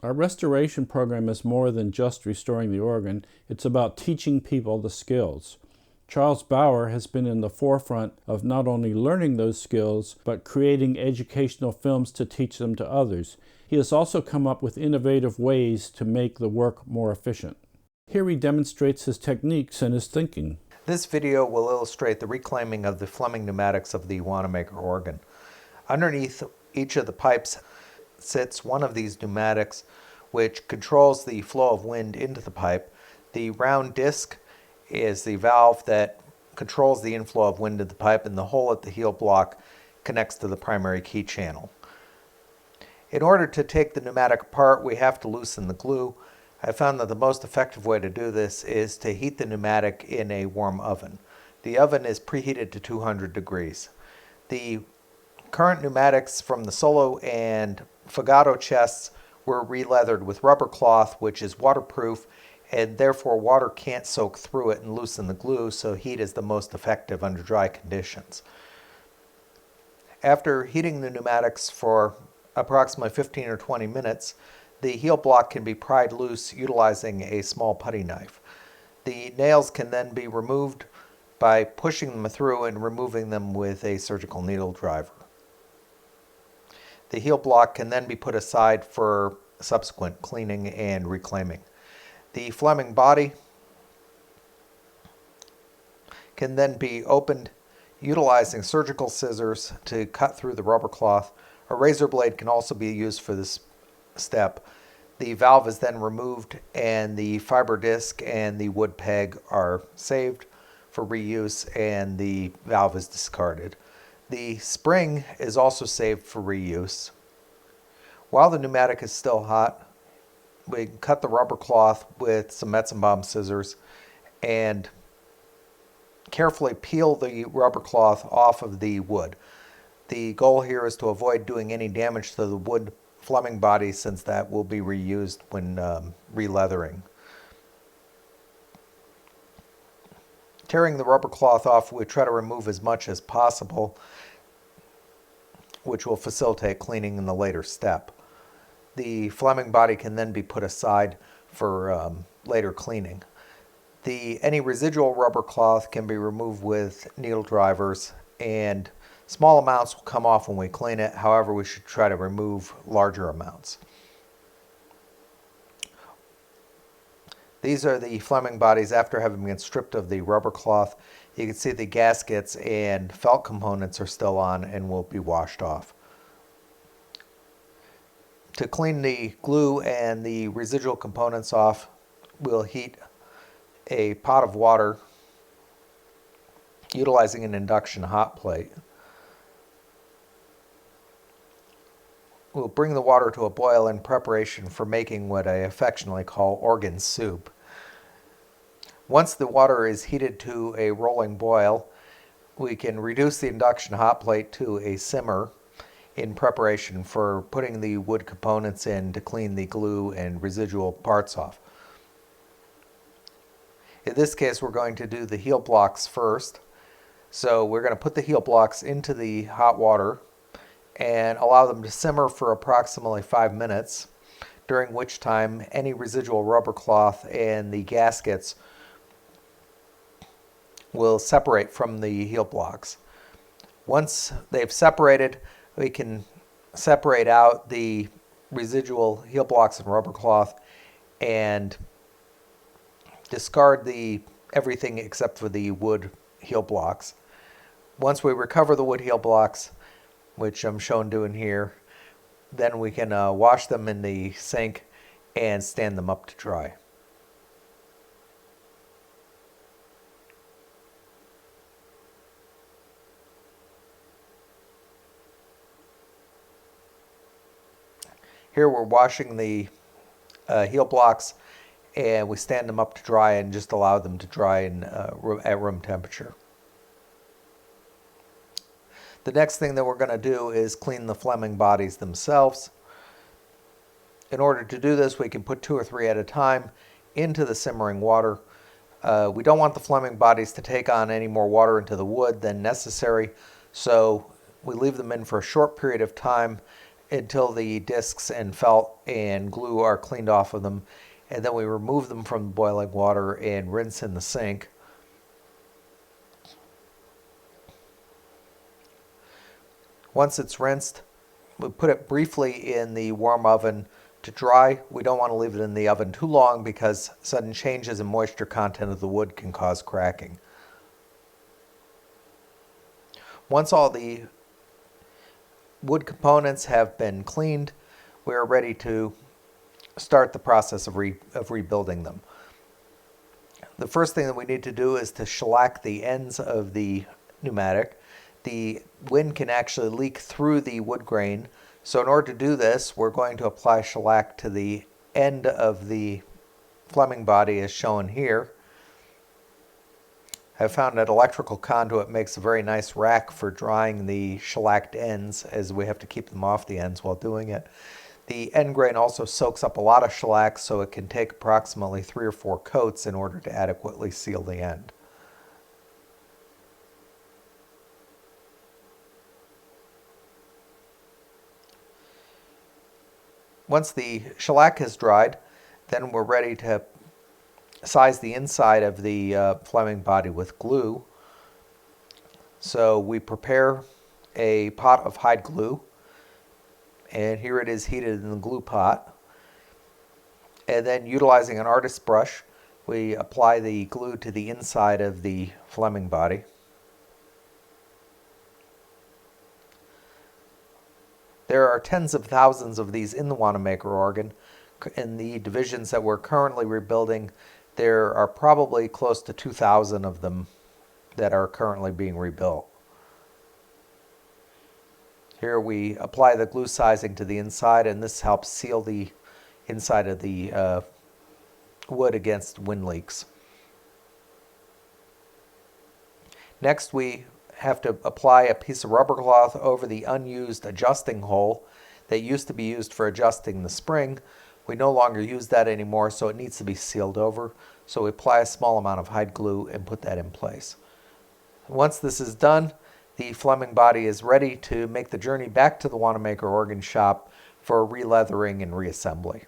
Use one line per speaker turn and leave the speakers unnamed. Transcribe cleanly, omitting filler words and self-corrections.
Our restoration program is more than just restoring the organ. It's about teaching people the skills. Charles Bauer has been in the forefront of not only learning those skills, but creating educational films to teach them to others. He has also come up with innovative ways to make the work more efficient. Here he demonstrates his techniques and his thinking.
This video will illustrate the reclaiming of the Fleming pneumatics of the Wanamaker organ. Underneath each of the pipes sits one of these pneumatics, which controls the flow of wind into the pipe. The round disc is the valve that controls the inflow of wind into the pipe, and the hole at the heel block connects to the primary key channel. In order to take the pneumatic apart, we have to loosen the glue. I found that the most effective way to do this is to heat the pneumatic in a warm oven. The oven is preheated to 200 degrees. The current pneumatics from the Solo and Fagotto chests were re-leathered with rubber cloth, which is waterproof, and therefore water can't soak through it and loosen the glue, so heat is the most effective under dry conditions. After heating the pneumatics for approximately 15 or 20 minutes, the heel block can be pried loose utilizing a small putty knife. The nails can then be removed by pushing them through and removing them with a surgical needle driver. The heel block can then be put aside for subsequent cleaning and reclaiming. The Fleming body can then be opened utilizing surgical scissors to cut through the rubber cloth. A razor blade can also be used for this step. The valve is then removed, and the fiber disc and the wood peg are saved for reuse, and the valve is discarded. The spring is also saved for reuse. While the pneumatic is still hot, we can cut the rubber cloth with some Metzenbaum scissors and carefully peel the rubber cloth off of the wood. The goal here is to avoid doing any damage to the wood Fleming body, since that will be reused when re-leathering. Tearing the rubber cloth off, we try to remove as much as possible, which will facilitate cleaning in the later step. The Fleming body can then be put aside for later cleaning. Any residual rubber cloth can be removed with needle drivers, and small amounts will come off when we clean it. However, we should try to remove larger amounts. These are the Fleming bodies after having been stripped of the rubber cloth. You can see the gaskets and felt components are still on and will be washed off. To clean the glue and the residual components off, we'll heat a pot of water utilizing an induction hot plate. We'll bring the water to a boil in preparation for making what I affectionately call organ soup. Once the water is heated to a rolling boil, we can reduce the induction hot plate to a simmer in preparation for putting the wood components in to clean the glue and residual parts off. In this case, we're going to do the heel blocks first. So we're going to put the heel blocks into the hot water and allow them to simmer for approximately 5 minutes, during which time any residual rubber cloth and the gaskets will separate from the heel blocks. Once they've separated, we can separate out the residual heel blocks and rubber cloth and discard everything except for the wood heel blocks. Once we recover the wood heel blocks, which I'm shown doing here, then we can wash them in the sink and stand them up to dry. Here we're washing the heel blocks, and we stand them up to dry and just allow them to dry at room temperature. The next thing that we're going to do is clean the Fleming bodies themselves. In order to do this, we can put 2 or 3 at a time into the simmering water. We don't want the Fleming bodies to take on any more water into the wood than necessary, so we leave them in for a short period of time until the discs and felt and glue are cleaned off of them. And then we remove them from the boiling water and rinse in the sink. Once it's rinsed, we put it briefly in the warm oven to dry. We don't want to leave it in the oven too long because sudden changes in moisture content of the wood can cause cracking. Once all the wood components have been cleaned, we are ready to start the process of rebuilding them. The first thing that we need to do is to shellac the ends of the pneumatic. The wind can actually leak through the wood grain, so in order to do this, we're going to apply shellac to the end of the Fleming body as shown here. I've found that electrical conduit makes a very nice rack for drying the shellacked ends, as we have to keep them off the ends while doing it. The end grain also soaks up a lot of shellac, so it can take approximately 3 or 4 coats in order to adequately seal the end. Once the shellac has dried, then we're ready to size the inside of the Fleming body with glue. So we prepare a pot of hide glue, and here it is heated in the glue pot. And then utilizing an artist's brush, we apply the glue to the inside of the Fleming body. There are tens of thousands of these in the Wanamaker organ. In the divisions that we're currently rebuilding, there are probably close to 2,000 of them that are currently being rebuilt. Here we apply the glue sizing to the inside, and this helps seal the inside of the wood against wind leaks. Next, we have to apply a piece of rubber cloth over the unused adjusting hole that used to be used for adjusting the spring. We no longer use that anymore, so it needs to be sealed over. So we apply a small amount of hide glue and put that in place. Once this is done, the Fleming body is ready to make the journey back to the Wanamaker organ shop for re-leathering and reassembly.